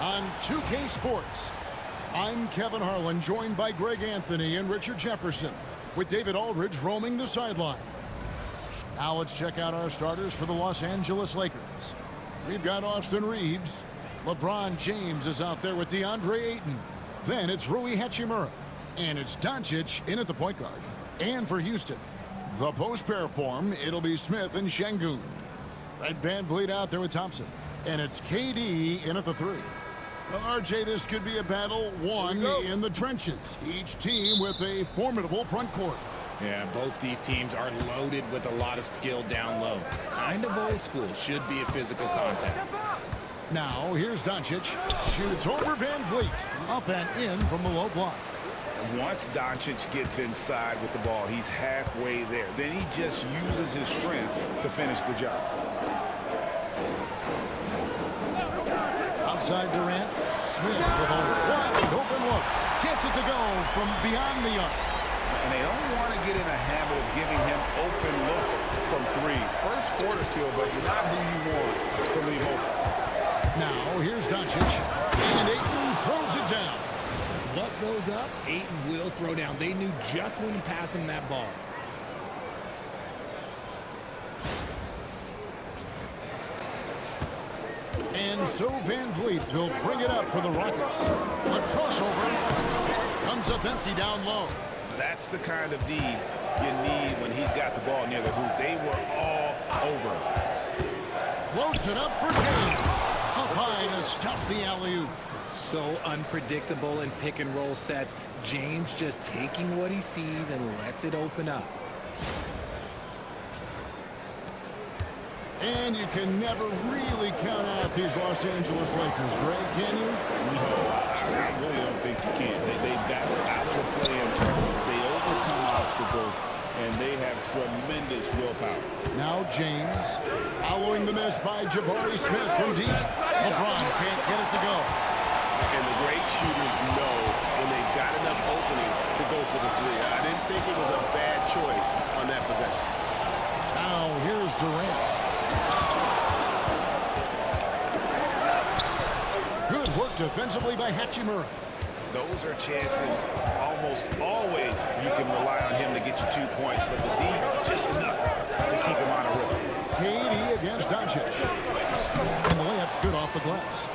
on 2K Sports. I'm Kevin Harlan, joined by Greg Anthony and Richard Jefferson, with David Aldridge roaming the sideline. Now let's check out our starters for the Los Angeles Lakers. We've got Austin Reeves. LeBron James is out there with DeAndre Ayton. Then it's Rui Hachimura. And it's Doncic in at the point guard. And for Houston, the post pair form, it'll be Smith and Şengün. Fred VanVleet out there with Thompson. And it's KD in at the 3. RJ, this could be a battle won in the trenches. Each team with a formidable front court. Yeah, both these teams are loaded with a lot of skill down low. Kind of old school. Should be a physical contest. Now, here's Doncic. Shoots over VanVleet. Up and in from the low block. Once Doncic gets inside with the ball, he's halfway there. Then he just uses his strength to finish the job. Outside Durant. Smith with a wide open look. Gets it to go from beyond the arc. And they don't want to get in a habit of giving him open looks from 3. First quarter still, but not who you want to leave open. Now, here's Doncic. And Ayton throws it down. Luck goes up, Ayton will throw down. They knew just when to pass him that ball. And so VanVleet will bring it up for the Rockets. A crossover. Comes up empty down low. That's the kind of D you need when he's got the ball near the hoop. They were all over. Floats it up for James. Up high to stuff the alley-oop. So unpredictable in pick and roll sets. James just taking what he sees and lets it open up. And you can never really count out these Los Angeles Lakers, Greg, can you? No, I really don't think you can. They battle out of the play-in tournament. They overcome obstacles, and they have tremendous willpower. Now James, following the miss by Jabari Smith from deep. LeBron can't get it to go. And the great shooters know when they've got enough opening to go for the 3. I didn't think it was a bad choice on that possession. Now here's Durant. Good work defensively by Hachimura. Those are chances almost always you can rely on him to get you 2 points, but the D just enough to keep him on a rhythm. KD against Doncic. And the layup's good off the glass.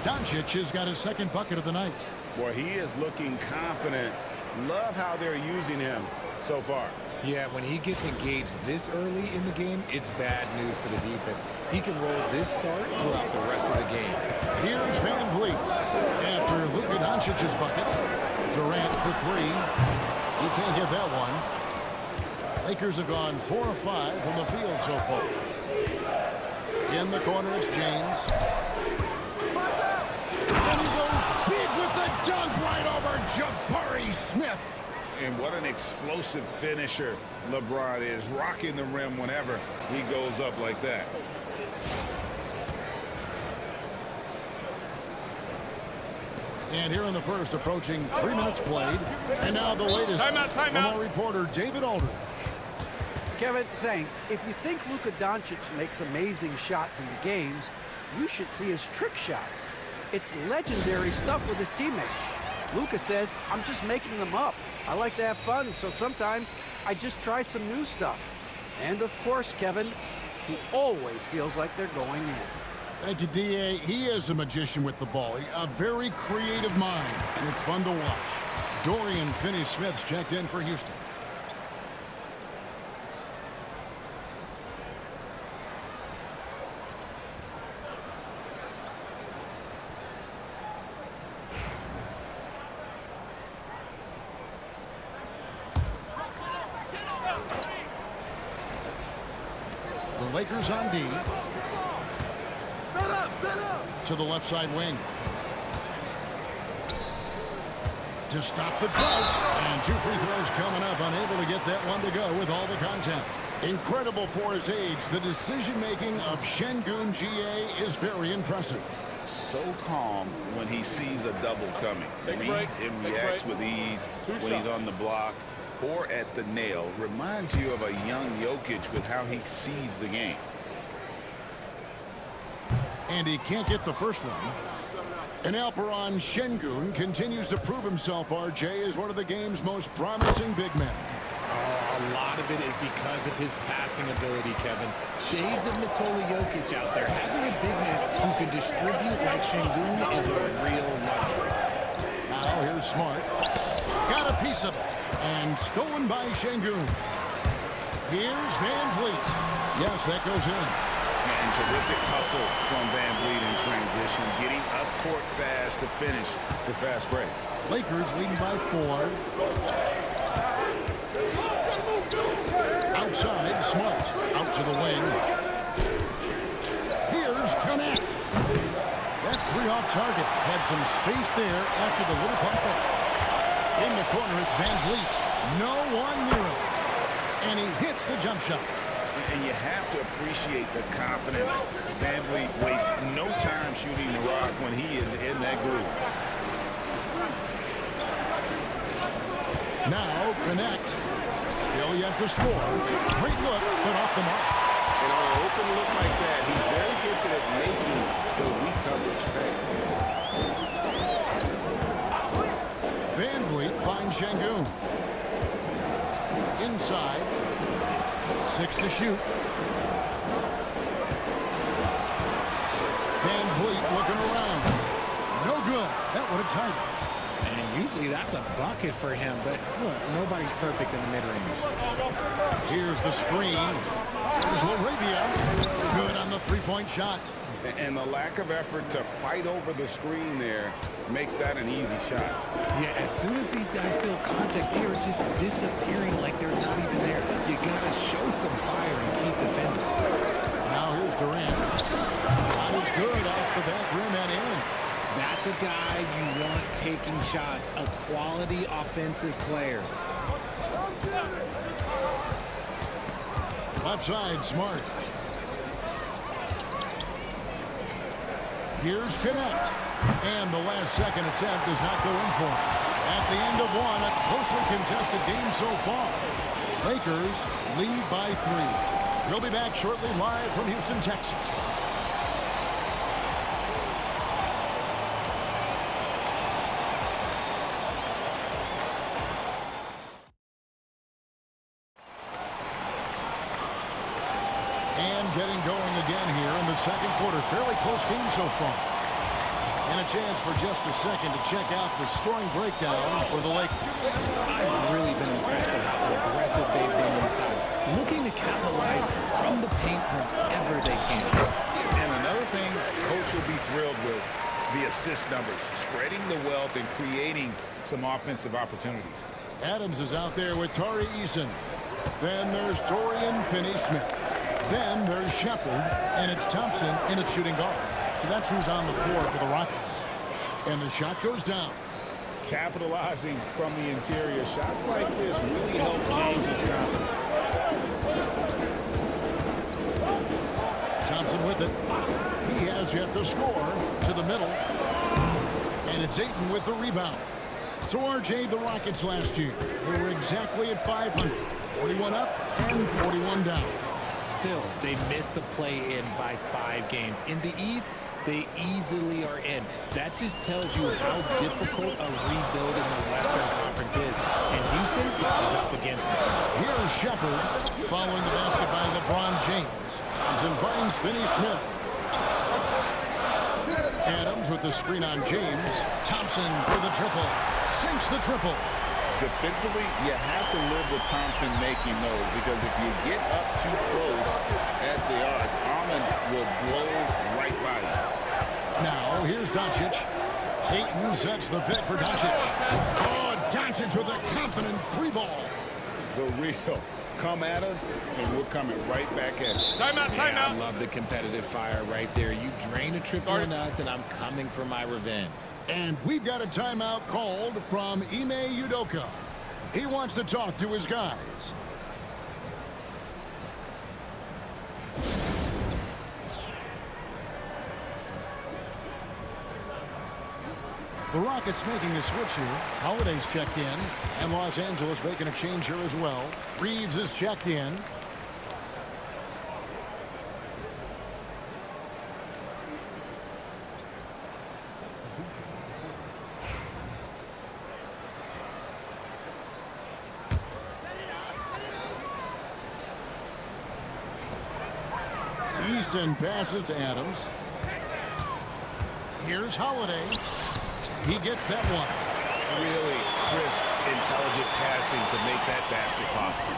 Doncic has got his second bucket of the night. Boy, he is looking confident. Love how they're using him so far. Yeah, when he gets engaged this early in the game, it's bad news for the defense. He can roll this start throughout the rest of the game. Here's VanVleet. After Luka Doncic's bucket, Durant for 3. He can't get that one. Lakers have gone 4 of 5 from the field so far. In the corner, it's James. And he goes big with the dunk right over Jabari Smith. And what an explosive finisher LeBron is, rocking the rim whenever he goes up like that. And here in the first, approaching 3 minutes played. And now the latest from our reporter, David Aldridge. Kevin, thanks. If you think Luka Doncic makes amazing shots in the games, you should see his trick shots. It's legendary stuff with his teammates. Luka says, I'm just making them up. I like to have fun, so sometimes I just try some new stuff. And of course, Kevin, he always feels like they're going in. Thank you, D.A. He is a magician with the ball. A very creative mind, and it's fun to watch. Dorian Finney-Smith's checked in for Houston. The Lakers on D. Set up. To the left side wing. To stop the drought. And 2 free throws coming up. Unable to get that one to go with all the contact. Incredible for his age. The decision-making of Şengün GA is very impressive. So calm when he sees a double coming. Reads and reacts with ease when he's on the block or at the nail. Reminds you of a young Jokic with how he sees the game. And he can't get the first one. And Alperon Şengün continues to prove himself, RJ, as one of the game's most promising big men. A lot of it is because of his passing ability, Kevin. Shades of Nikola Jokic out there. Having a big man who can distribute like Şengün is a real luxury. Now here's Smart. Got a piece of it. And stolen by Şengün. Here's Van Vliet. Yes, that goes in. And terrific hustle from Van Vliet in transition, getting up court fast to finish the fast break. Lakers leading by 4. Outside, Smart. Out to the wing. Here's Connect. That free off target had some space there after the little pump fake. In the corner, it's Van Vliet. No one near him. And he hits the jump shot. And you have to appreciate the confidence. Van Vliet wastes no time shooting the rock when he is in that groove. Now, Connect. Still yet to score. Great look, but off the mark. And on an open look like that, he's very gifted at making the weak coverage pay. Van Vliet finds Şengün. Inside. 6 to shoot. Van Vliet looking around. No good. That would have tied it. And usually that's a bucket for him, but look, nobody's perfect in the mid-range. Here's the screen. Here's Laravia. Good on the three-point shot. And the lack of effort to fight over the screen there makes that an easy shot. Yeah, as soon as these guys feel contact, they are just disappearing like they're not even there. You gotta show some fire and keep defending. Now here's Durant. Shot is good off the back rim and in. That's a guy you want taking shots, a quality offensive player. Left side, Smart. Here's Connect. And the last second attempt does not go in for him. At the end of one, a closely contested game so far. Lakers lead by 3. We'll be back shortly live from Houston, Texas. And getting going again here in the second quarter. Fairly close game so far. And a chance for just a second to check out the scoring breakdown for the Lakers. I've really been impressed with how aggressive they've been inside, looking to capitalize from the paint whenever they can. And another thing coach will be thrilled with, the assist numbers, spreading the wealth and creating some offensive opportunities. Adams is out there with Tari Eason. Then there's Dorian Finney-Smith. Then there's Shepard, and it's Thompson in at shooting guard. So that's who's on the floor for the Rockets. And the shot goes down. Capitalizing from the interior. Shots like this really help James's confidence. Thompson with it. He has yet to score to the middle. And it's Ayton with the rebound. So RJ, the Rockets last year, they were exactly at 500. 41 up and 41 down. Still, they missed the play-in by 5 games. In the East, they easily are in. That just tells you how difficult a rebuild in the Western Conference is. And Houston is up against it. Here's Shepard following the basket by LeBron James. Thompson finds Finney-Smith. Adams with the screen on James. Thompson for the triple. Sinks the triple. Defensively, you have to live with Thompson making those, because if you get up too close at the arc, Almond will blow right by you. Now, here's Doncic. Ayton sets the pick for Doncic. Oh, Doncic with a confident 3-ball. The real. Come at us, and we're coming right back at you. Timeout, timeout. I love the competitive fire right there. You drain a triple on us, and I'm coming for my revenge. And we've got a timeout called from Ime Udoka. He wants to talk to his guys. The Rockets making a switch here. Holiday's checked in, and Los Angeles making a change here as well. Reeves is checked in. send passes to Adams. Here's Holiday. He gets that one. Really crisp, intelligent passing to make that basket possible.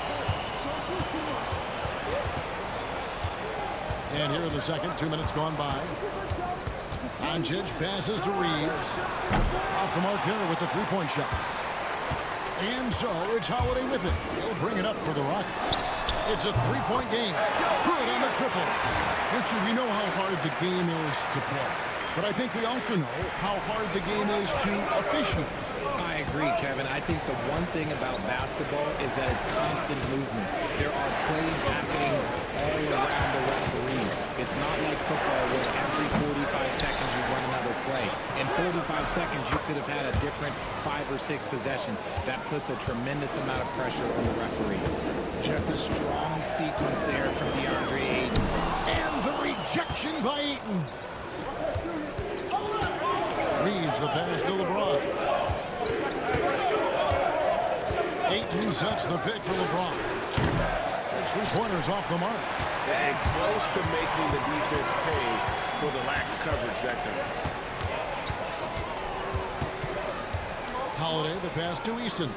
And here in the second, 2 minutes gone by. Doncic passes to Reeves. Off the mark there with the three-point shot. And so it's Holiday with it. He'll bring it up for the Rockets. It's a three-point game. Good on the triple. Richard, we know how hard the game is to play. But I think we also know how hard the game is to officiate. I agree, Kevin. I think the one thing about basketball is that it's constant movement. There are plays happening all around the referees. It's not like football where every 45 seconds you run another play. In 45 seconds, you could have had a different 5 or 6 possessions. That puts a tremendous amount of pressure on the referees. Just a strong sequence there from DeAndre Ayton. And the rejection by Ayton. Reeves the pass to LeBron. Ayton sets the pick for LeBron. There's 3-pointers off the mark. And close to making the defense pay for the lax coverage that time. Holiday the pass to Easton.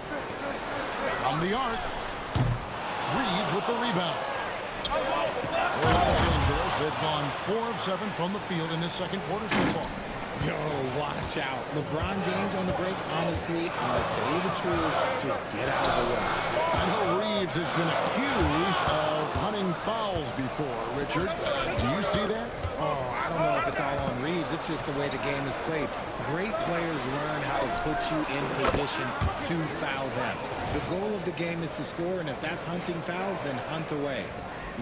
From the arc. Reeves with the rebound. Los Angeles, they've gone 4 of 7 from the field in this second quarter so far. Yo, watch out. LeBron James on the break, honestly, I'm going to tell you the truth, just get out of the way. I know Reeves has been accused of hunting fouls before, Richard. Do you see that? Oh, I don't know if it's all on Reeves. It's just the way the game is played. Great players learn how to put you in position to foul them. The goal of the game is to score, and if that's hunting fouls, then hunt away.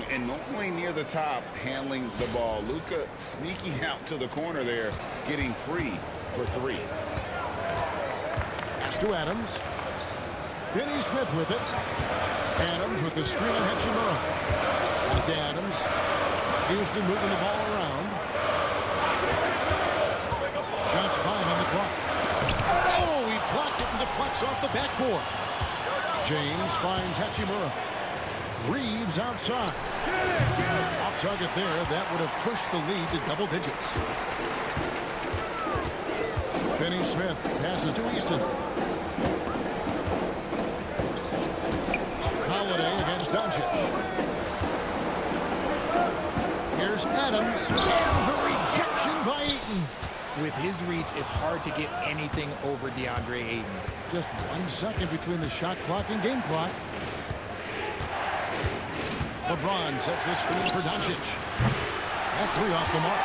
And normally near the top, handling the ball. Luka sneaking out to the corner there, getting free for 3. Pass to Adams. Finney Smith with it. Adams with the screen on Hachimura. Back to Adams. Houston moving the ball around. Shots 5 on the clock. Oh, he blocked it and deflects off the backboard. James finds Hachimura. Reeves outside. Off target there. That would have pushed the lead to double digits. Finney Smith passes to Easton. Holiday against Doncic. Here's Adams. And the rejection by Ayton. With his reach, it's hard to get anything over DeAndre Ayton. Just 1 second between the shot clock and game clock. LeBron sets the screen for Doncic. That 3 off the mark.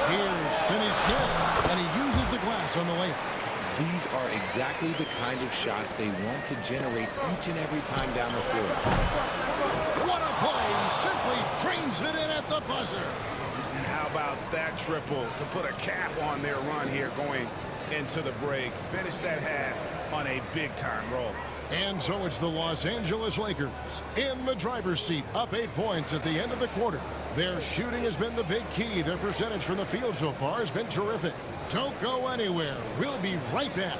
Here's Finney Smith, and he uses the glass on the layup. These are exactly the kind of shots they want to generate each and every time down the floor. What a play! Simply drains it in at the buzzer. And how about that triple to put a cap on their run here going into the break. Finish that half on a big-time roll. And so it's the Los Angeles Lakers in the driver's seat, up 8 points at the end of the quarter. Their shooting has been the big key. Their percentage from the field so far has been terrific. Don't go anywhere. We'll be right back.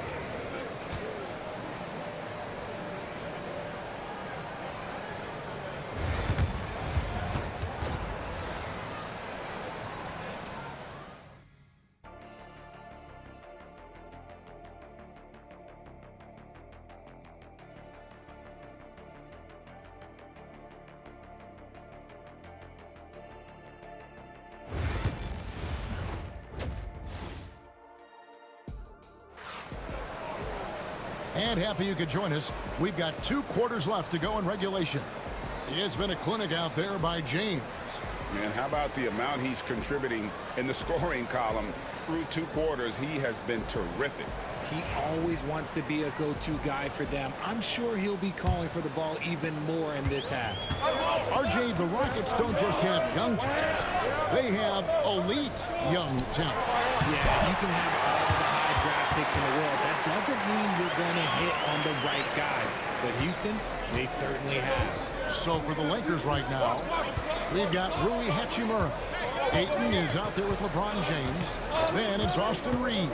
And happy you could join us. We've got 2 quarters left to go in regulation. It's been a clinic out there by James. And how about the amount he's contributing in the scoring column through 2 quarters? He has been terrific. He always wants to be a go-to guy for them. I'm sure he'll be calling for the ball even more in this half. RJ, the Rockets don't just have young talent. They have elite young talent. Yeah, you can have all the high draft picks in the world. That doesn't mean you're going to hit on the right guys. But Houston, they certainly have. So for the Lakers right now, we've got Rui Hachimura. Ayton is out there with LeBron James. Then it's Austin Reeves.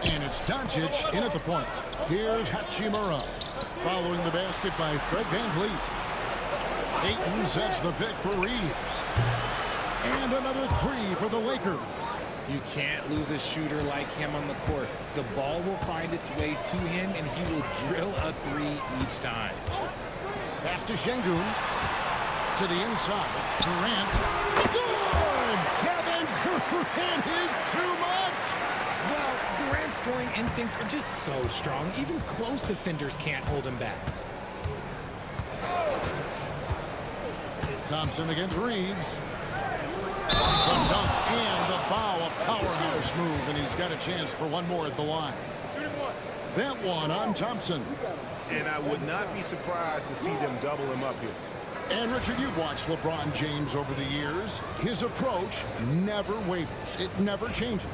And it's Doncic in at the point. Here's Hachimura. Following the basket by Fred VanVleet. Ayton sets the pick for Reeves. And another three for the Lakers. You can't lose a shooter like him on the court. The ball will find its way to him, and he will drill a three each time. Pass to Şengün. To the inside. Durant. Good! Kevin Durant is too much! Well, Durant's scoring instincts are just so strong. Even close defenders can't hold him back. Thompson against Reeves. The dunk and the foul. A powerhouse move, and he's got a chance for one more at the line. That one on Thompson. And I would not be surprised to see them double him up here. And Richard, you've watched LeBron James over the years. His approach never wavers. It never changes.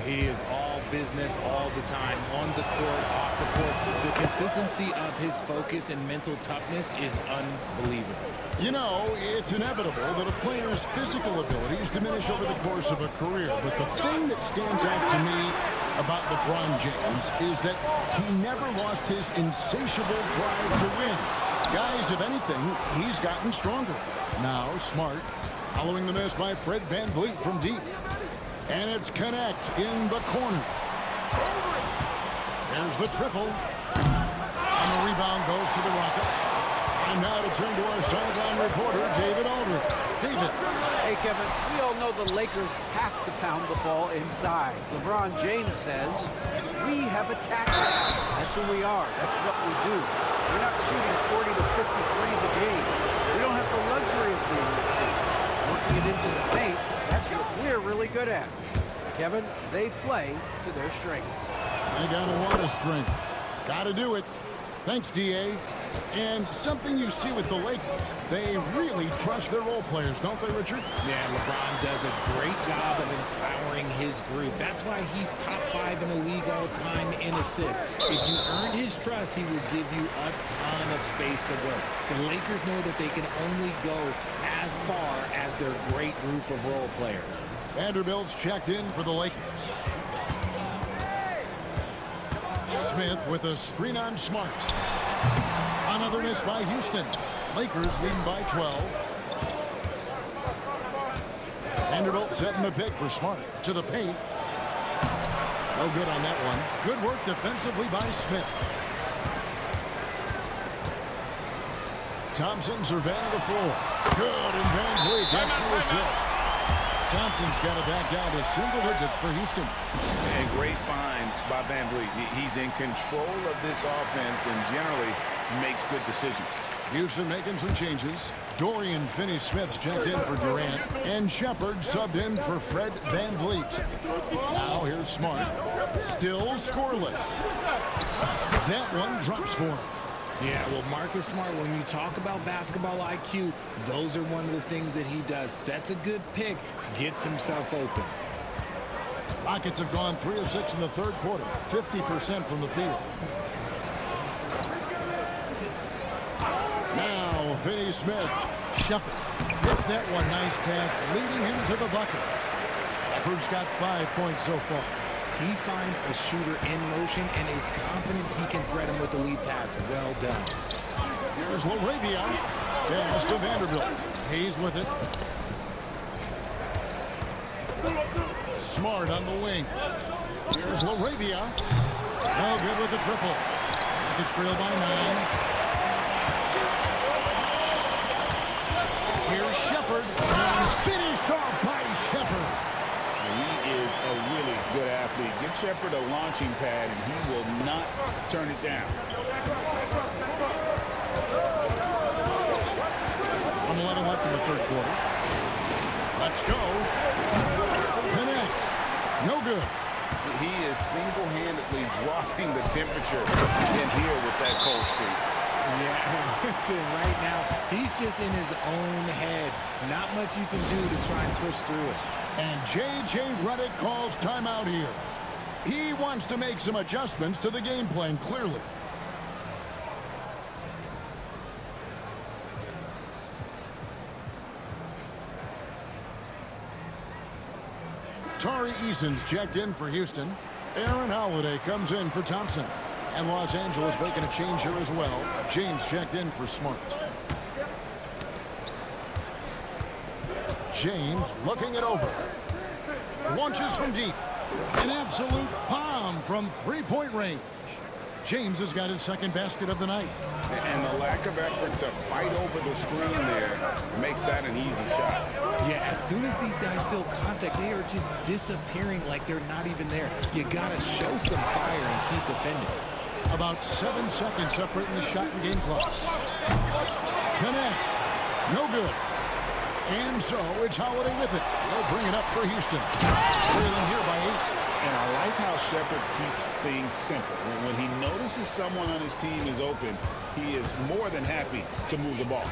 He is all business all the time, on the court, off the court. The consistency of his focus and mental toughness is unbelievable. You know, it's inevitable that a player's physical abilities diminish over the course of a career. But the thing that stands out to me about LeBron James is that he never lost his insatiable drive to win. Guys, if anything, he's gotten stronger. Now, Smart, following the miss by Fred VanVleet from deep. And it's Connect in the corner. There's the triple. And the rebound goes to the Rockets. And now to turn to our sideline reporter, David Aldridge. David. Hey, Kevin, we all know the Lakers have to pound the ball inside. LeBron James says, we have attackers. That's who we are. That's what we do. We're not shooting 40 to 50 threes a game. We don't have the luxury of being that team. Working it into the paint, that's what we're really good at. Kevin, they play to their strengths. They got a lot of strength. Got to do it. Thanks, D.A. And something you see with the Lakers, they really trust their role players, don't they, Richard? Yeah, LeBron does a great job of empowering his group. That's why he's top 5 in the league all time in assists. If you earn his trust, he will give you a ton of space to work. The Lakers know that they can only go as far as their great group of role players. Vanderbilt's checked in for the Lakers. Smith with a screen on Smart. Another miss by Houston. Lakers leading by 12. Vanderbilt setting the pick for Smart. To the paint. No good on that one. Good work defensively by Smith. Thompson surveying the floor. Good, and VanVleet gets the assist. Thompson's got it back down to single digits for Houston. And great find by VanVleet. He's in control of this offense and generally makes good decisions. Houston making some changes. Dorian Finney-Smith's checked in for Durant. And Shepard subbed in for Fred VanVleet. Now here's Smart. Still scoreless. That one drops for him. Yeah, well, Marcus Smart, when you talk about basketball IQ, those are one of the things that he does. Sets a good pick, gets himself open. Rockets have gone 3 of 6 in the third quarter, 50% from the field. Now, Finney-Smith. Shepard hits that one. Nice pass, leading him to the bucket. Shepard's got 5 points so far. He finds a shooter in motion and is confident he can thread him with the lead pass. Well done. Here's LaRavia. Pass to Vanderbilt. Hayes with it. Smart on the wing. Here's LaRavia. No good with the triple. Rockets trail by 9. Here's Shepard. And finished off by Shepard. He is a really good athlete. Give Shepard a launching pad, and he will not turn it down. 1:11 left in the third quarter. Let's go. Connect. No good. He is single-handedly dropping the temperature in here with that cold streak. Yeah, right now, he's just in his own head. Not much you can do to try and push through it. And J.J. Redick calls timeout here. He wants to make some adjustments to the game plan, clearly. Tari Eason's checked in for Houston. Aaron Holiday comes in for Thompson. And Los Angeles making a change here as well. James checked in for Smart. James looking it over. Launches from deep. An absolute bomb from three-point range. James has got his second basket of the night. And the lack of effort to fight over the screen there makes that an easy shot. Yeah, as soon as these guys feel contact, they are just disappearing like they're not even there. You got to show some fire and keep defending. About 7 seconds separating the shot and game clocks. Connect. No good. And so it's Holiday with it. They'll bring it up for Houston. Trailing here by 8. And I like how Shepherd keeps things simple. When he notices someone on his team is open, he is more than happy to move the ball.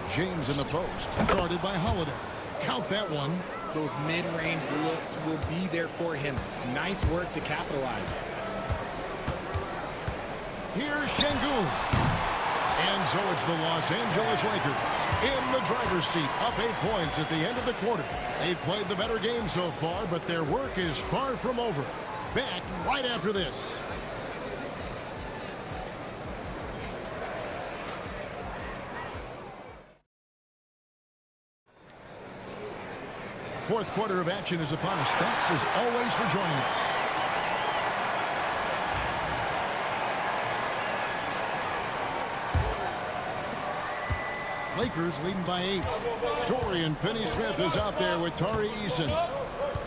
James in the post, guarded by Holiday. Count that one. Those mid-range looks will be there for him. Nice work to capitalize. Here's Şengün. And so it's the Los Angeles Lakers in the driver's seat, up 8 points at the end of the quarter. They've played the better game so far, but their work is far from over. Back right after this. Fourth quarter of action is upon us. Thanks as always for joining us. Lakers leading by 8. Dorian Finney-Smith is out there with Tari Eason.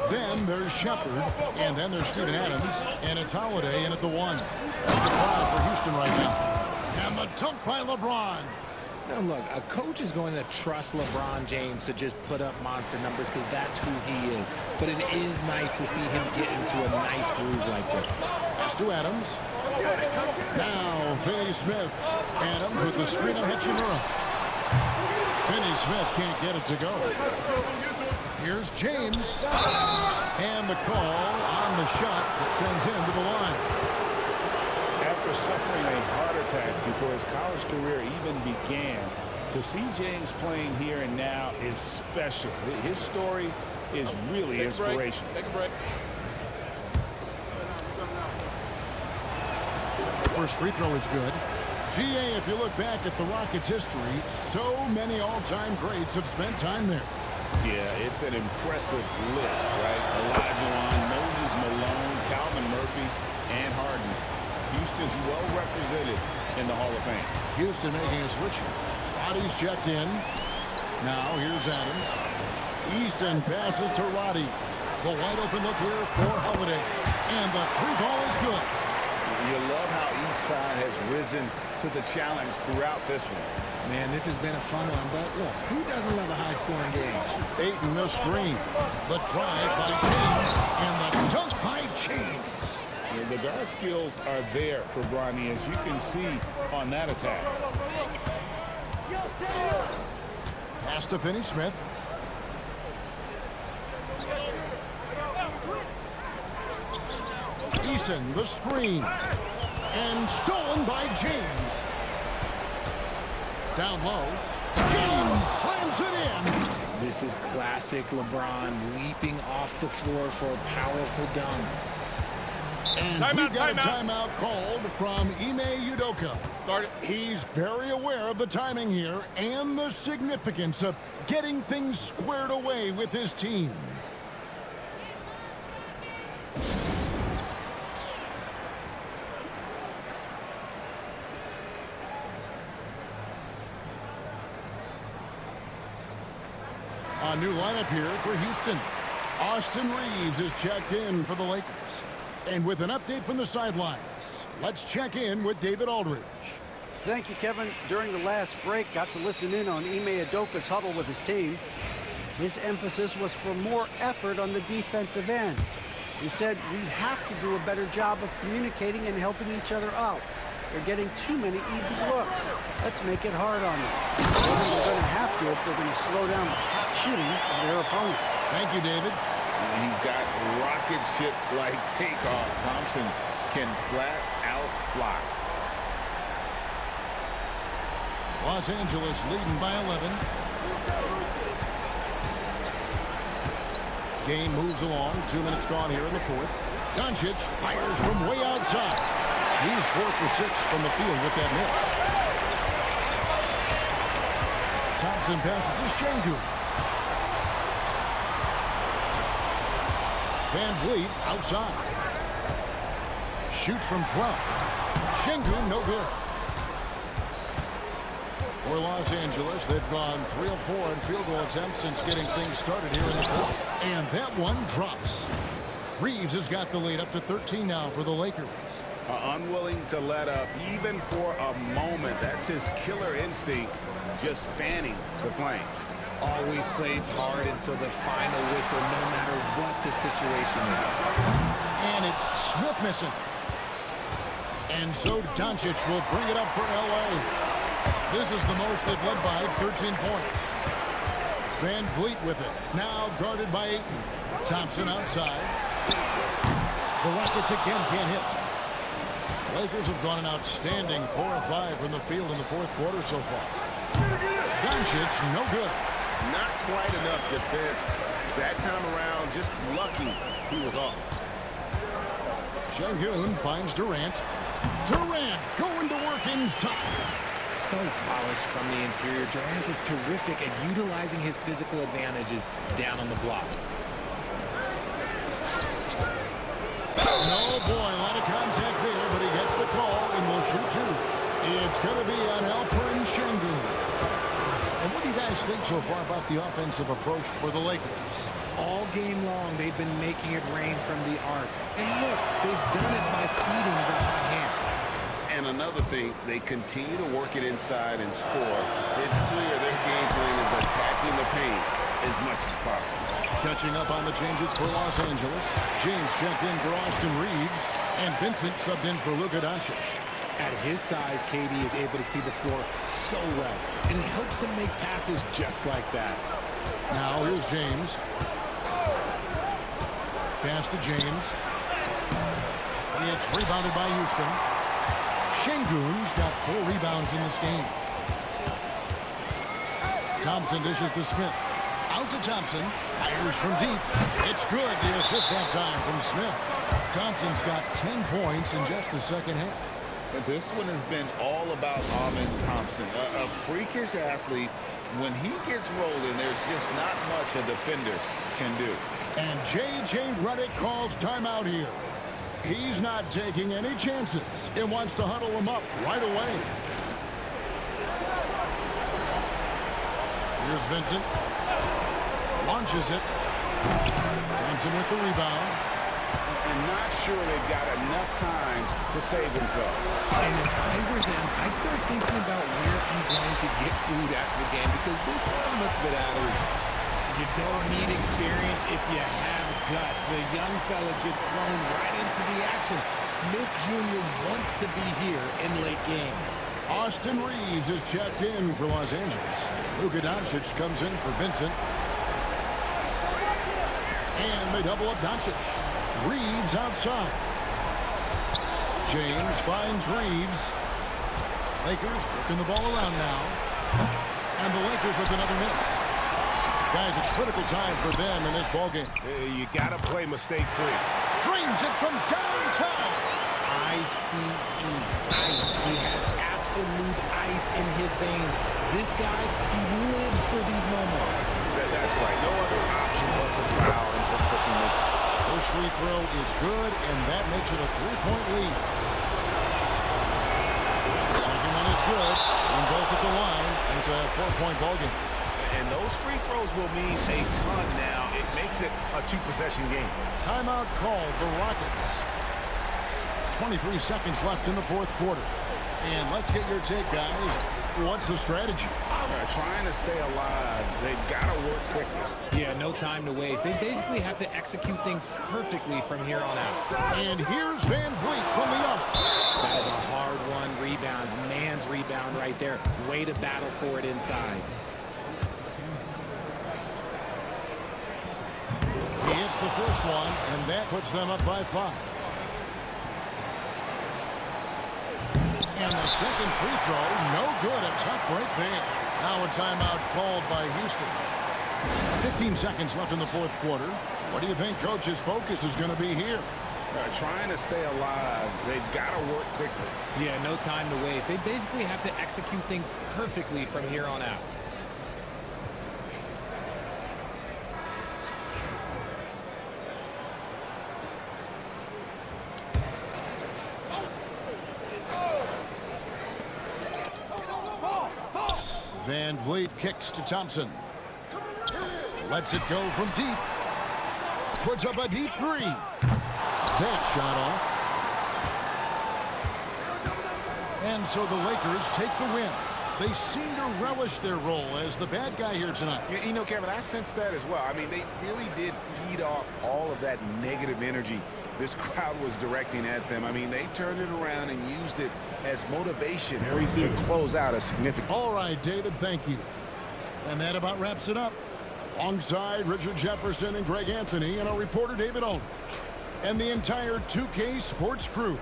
Then there's Shepherd, and then there's Steven Adams, and it's Holiday in at the 1. That's the foul for Houston right now. And the dunk by LeBron. Now look, a coach is going to trust LeBron James to just put up monster numbers because that's who he is. But it is nice to see him get into a nice groove like this. Pass to Adams. Now Finney-Smith. Adams with the screen on Hachimura. Finney-Smith can't get it to go. Here's James. And the call on the shot that sends him to the line. After suffering a heart attack before his college career even began, to see James playing here and now is special. His story is really inspirational. Take a break. The first free throw is good. GA, if you look back at the Rockets' history, so many all-time greats have spent time there. Yeah, it's an impressive list, right? Olajuwon, Moses Malone, Calvin Murphy, and Harden. Houston's well represented in the Hall of Fame. Houston making a switch here. Roddy's checked in. Now here's Adams. Eason passes to Roddy. The wide open look here for Holiday. And the three ball is good. You love how each side has risen to the challenge throughout this one. Man, this has been a fun one, but look, who doesn't love a high-scoring game? Ayton the screen. The drive by James. And the dunk by James. Yeah, the guard skills are there for Bronny, as you can see on that attack. Pass to Finney-Smith. Eason, the screen. And stolen by James. Down low. James slams it in. This is classic LeBron leaping off the floor for a powerful dunk. And we've got a timeout called from Ime Udoka. Start it. He's very aware of the timing here and the significance of getting things squared away with his team. A new lineup here for Houston. Austin Reeves is checked in for the Lakers. And with an update from the sidelines, let's check in with David Aldridge. Thank you, Kevin. During the last break, got to listen in on Ime Udoka's huddle with his team. His emphasis was for more effort on the defensive end. He said we have to do a better job of communicating and helping each other out. They're getting too many easy looks. Let's make it hard on them. They're going to have to if they're going to slow down the hot shooting of their opponent. Thank you, David. He's got rocket ship-like takeoff. Thompson can flat out fly. Los Angeles leading by 11. Game moves along. 2 minutes gone here in the fourth. Doncic fires from way outside. He's 4 for 6 from the field with that miss. Thompson passes to Şengün. Van Vliet outside. Shoots from 12. Şengün no good. For Los Angeles, they've gone 3 of 4 in field goal attempts since getting things started here in the fourth. And that one drops. Reeves has got the lead up to 13 now for the Lakers. Unwilling to let up even for a moment. That's his killer instinct, just fanning the flame. Always plays hard until the final whistle, no matter what the situation is. And it's Smith missing. And so Doncic will bring it up for L.A. This is the most they've led by 13 points. Van Vliet with it. Now guarded by Ayton. Thompson outside. The Rockets again can't hit. Lakers have gone an outstanding 4 of 5 from the field in the fourth quarter so far. Doncic, no good. Not quite enough defense. That time around, just lucky he was off. Şengün finds Durant. Durant going to work inside. So polished from the interior. Durant is terrific at utilizing his physical advantages down on the block. No, boy, a lot of contact there, but he gets the call and will shoot 2. It's going to be on Alperen Şengün. And what do you guys think so far about the offensive approach for the Lakers? All game long, they've been making it rain from the arc. And look, they've done it by feeding the hot hands. And another thing, they continue to work it inside and score. It's clear their game plan is attacking the paint as much as possible. Catching up on the changes for Los Angeles. James checked in for Austin Reeves. And Vincent subbed in for Luka Doncic. At his size, KD is able to see the floor so well. And it helps him make passes just like that. Now here's James. Pass to James. It's rebounded by Houston. Şengün's got 4 rebounds in this game. Thompson dishes to Smith. Out to Thompson. Fires from deep. It's good. The assist that time from Smith. Thompson's got 10 points in just the second half. But this one has been all about Amen Thompson, a freakish athlete. When he gets rolling, there's just not much a defender can do. And J.J. Redick calls timeout here. He's not taking any chances and wants to huddle him up right away. Here's Vincent. Launches it. Thompson with the rebound. And not sure they've got enough time to save themselves. And if I were them, I'd start thinking about where I'm going to get food after the game because this one looks a bit out of reach. You don't need experience if you have guts. The young fella gets thrown right into the action. Smith Jr. wants to be here in late games. Austin Reeves is checked in for Los Angeles. Luka Doncic comes in for Vincent. And they double up Doncic. Reeves outside. James finds Reeves. Lakers working the ball around now. And the Lakers with another miss. Guys, a critical time for them in this ballgame. You got to play mistake-free. Drains it from downtown. ICE. Ice. He has absolute ice in his veins. This guy, he lives for these moments. That's right. No other option but to foul and look for some misses. First free throw is good, and that makes it a 3-point lead. Second one is good, and both at the line, and it's a 4-point ballgame. And those free throws will mean a ton now. It makes it a 2-possession game. Timeout called the Rockets. 23 seconds left in the fourth quarter. And let's get your take, guys. What's the strategy? Trying to stay alive. They've got to work quickly. Yeah, no time to waste. They basically have to execute things perfectly from here on out. And here's Van Vliet from the arc. That is a hard-won rebound. A man's rebound right there. Way to battle for it inside. He hits the first one, and that puts them up by 5. And the second free throw, no good. A tough break there. Now a timeout called by Houston. 15 seconds left in the fourth quarter. What do you think Coach's focus is going to be here? Trying to stay alive. They've got to work quickly. Yeah, no time to waste. They basically have to execute things perfectly from here on out. Van Vliet kicks to Thompson. Lets it go from deep. Puts up a deep three. That shot off. And so the Lakers take the win. They seem to relish their role as the bad guy here tonight. You know, Kevin, I sense that as well. I mean, they really did feed off all of that negative energy this crowd was directing at them. I mean, they turned it around and used it as motivation to close out a significant. All right, David, thank you. And that about wraps it up. Alongside Richard Jefferson and Greg Anthony and our reporter David Aldridge and the entire 2K Sports crew.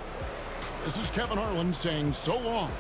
This is Kevin Harlan saying so long